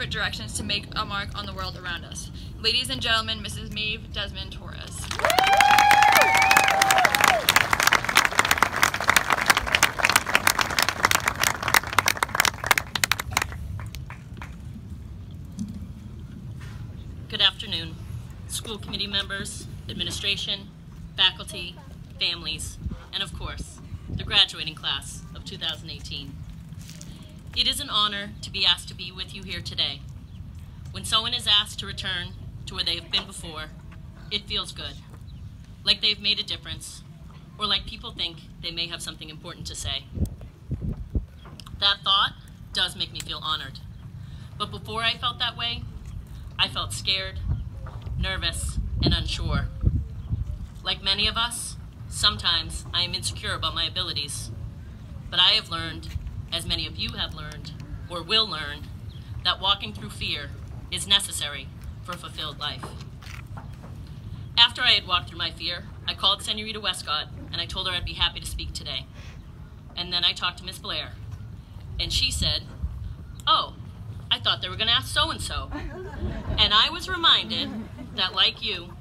directions to make a mark on the world around us. Ladies and gentlemen, Mrs. Maeve Desmond Torres. Good afternoon, school committee members, administration, faculty, families, and of course, the graduating class of 2018. It is an honor to be asked to be with you here today. When someone is asked to return to where they have been before, it feels good, like they've made a difference, or like people think they may have something important to say. That thought does make me feel honored. But before I felt that way, I felt scared, nervous, and unsure. Like many of us, sometimes I am insecure about my abilities, but I have learned, as many of you have learned, or will learn, that walking through fear is necessary for a fulfilled life. After I had walked through my fear, I called Senorita Westcott and I told her I'd be happy to speak today. And then I talked to Miss Blair, and she said, "Oh, I thought they were gonna ask so-and-so." And I was reminded that, like you,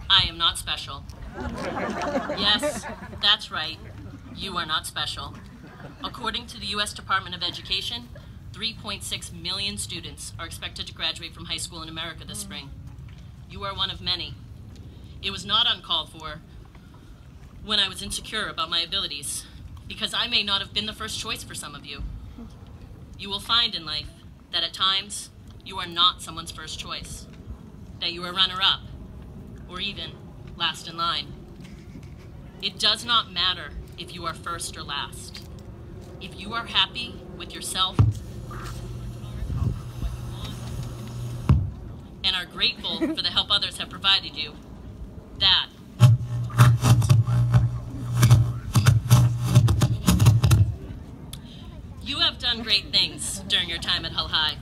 I am not special. Yes, that's right, you are not special. According to the U.S. Department of Education, 3.6 million students are expected to graduate from high school in America this spring. You are one of many. It was not uncalled for when I was insecure about my abilities, because I may not have been the first choice for some of you. You will find in life that at times you are not someone's first choice, that you are runner-up, or even last in line. It does not matter if you are first or last. If you are happy with yourself and are grateful for the help others have provided you, that you have done great things during your time at Hull High.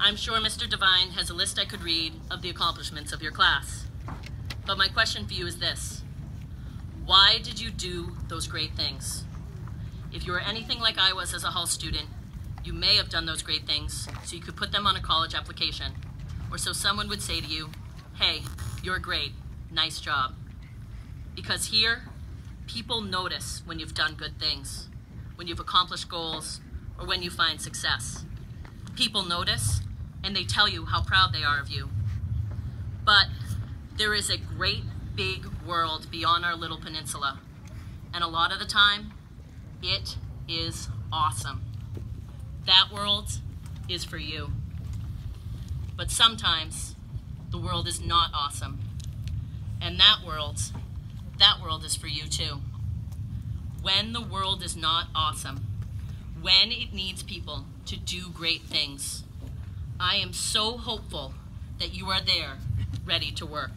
I'm sure Mr. Devine has a list I could read of the accomplishments of your class. But my question for you is this: why did you do those great things? If you were anything like I was as a Hull student, you may have done those great things so you could put them on a college application, or so someone would say to you, "Hey, you're great, nice job." Because here, people notice when you've done good things, when you've accomplished goals, or when you find success. People notice, and they tell you how proud they are of you. But there is a great big world beyond our little peninsula, and a lot of the time, it is awesome. That world is for you. But sometimes, the world is not awesome. And that world is for you too. When the world is not awesome, when it needs people to do great things, I am so hopeful that you are there, ready to work.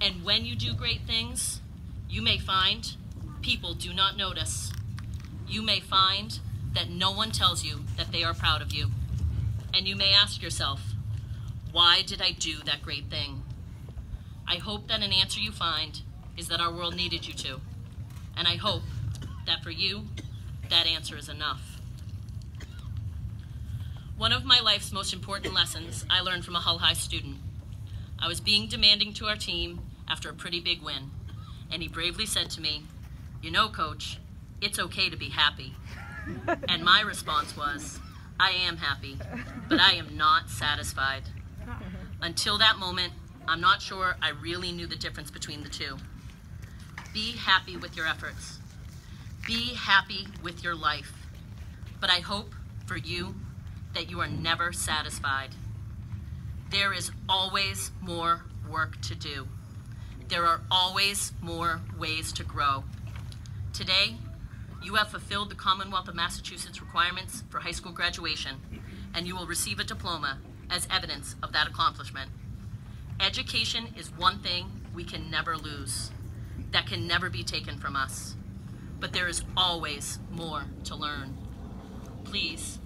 And when you do great things, you may find people do not notice. You may find that no one tells you that they are proud of you. And you may ask yourself, why did I do that great thing? I hope that an answer you find is that our world needed you to. And I hope that for you, that answer is enough. One of my life's most important lessons I learned from a Hull High student. I was being demanding to our team after a pretty big win, and he bravely said to me, "You know, Coach, it's okay to be happy." And my response was, I am happy, but I am not satisfied. Until that moment, I'm not sure I really knew the difference between the two. Be happy with your efforts. Be happy with your life. But I hope for you that you are never satisfied. There is always more work to do. There are always more ways to grow. Today, you have fulfilled the Commonwealth of Massachusetts requirements for high school graduation, and you will receive a diploma as evidence of that accomplishment. Education is one thing we can never lose, that can never be taken from us. But there is always more to learn. Please,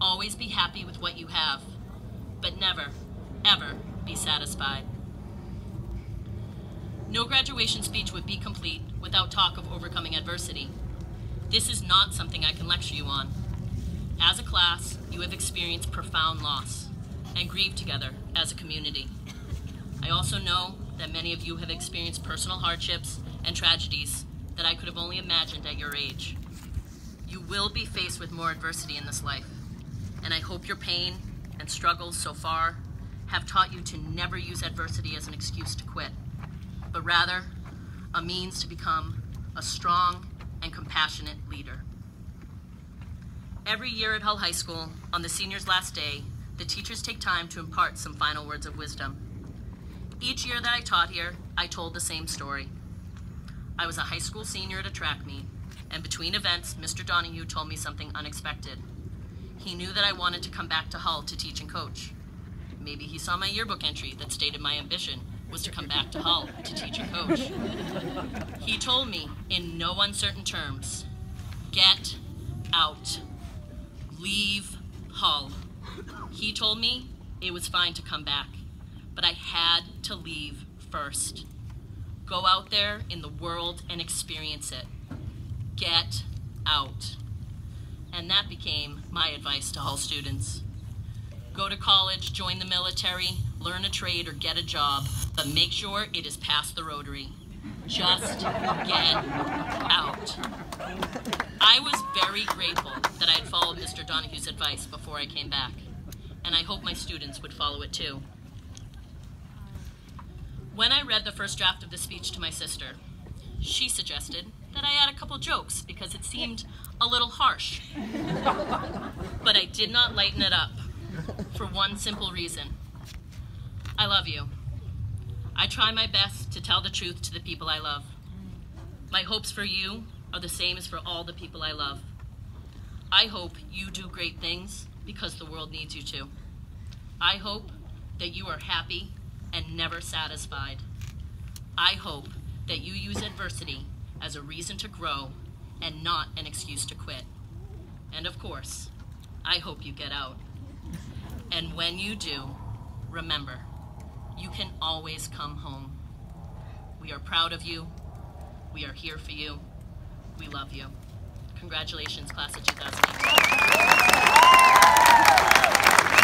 always be happy with what you have, but never, ever be satisfied. No graduation speech would be complete without talk of overcoming adversity. This is not something I can lecture you on. As a class, you have experienced profound loss and grieved together as a community. I also know that many of you have experienced personal hardships and tragedies that I could have only imagined at your age. You will be faced with more adversity in this life, and I hope your pain and struggles so far have taught you to never use adversity as an excuse to quit, but rather a means to become a strong and compassionate leader. Every year at Hull High School, on the seniors' last day, the teachers take time to impart some final words of wisdom. Each year that I taught here, I told the same story. I was a high school senior at a track meet, and between events, Mr. Donahue told me something unexpected. He knew that I wanted to come back to Hull to teach and coach. Maybe he saw my yearbook entry that stated my ambition was to come back to Hull to teach and coach. He told me in no uncertain terms, get out, leave Hull. He told me it was fine to come back, but I had to leave first. Go out there in the world and experience it. Get out. And that became my advice to Hull students. Go to college, join the military, learn a trade, or get a job, but make sure it is past the Rotary. Just get out. I was very grateful that I had followed Mr. Donahue's advice before I came back, and I hope my students would follow it too. When I read the first draft of the speech to my sister, she suggested that I add a couple jokes because it seemed a little harsh. But I did not lighten it up for one simple reason. I love you. I try my best to tell the truth to the people I love. My hopes for you are the same as for all the people I love. I hope you do great things because the world needs you to. I hope that you are happy and never satisfied. I hope that you use adversity as a reason to grow and not an excuse to quit. And of course, I hope you get out. And when you do, remember, you can always come home. We are proud of you. We are here for you. We love you. Congratulations, class of 2018.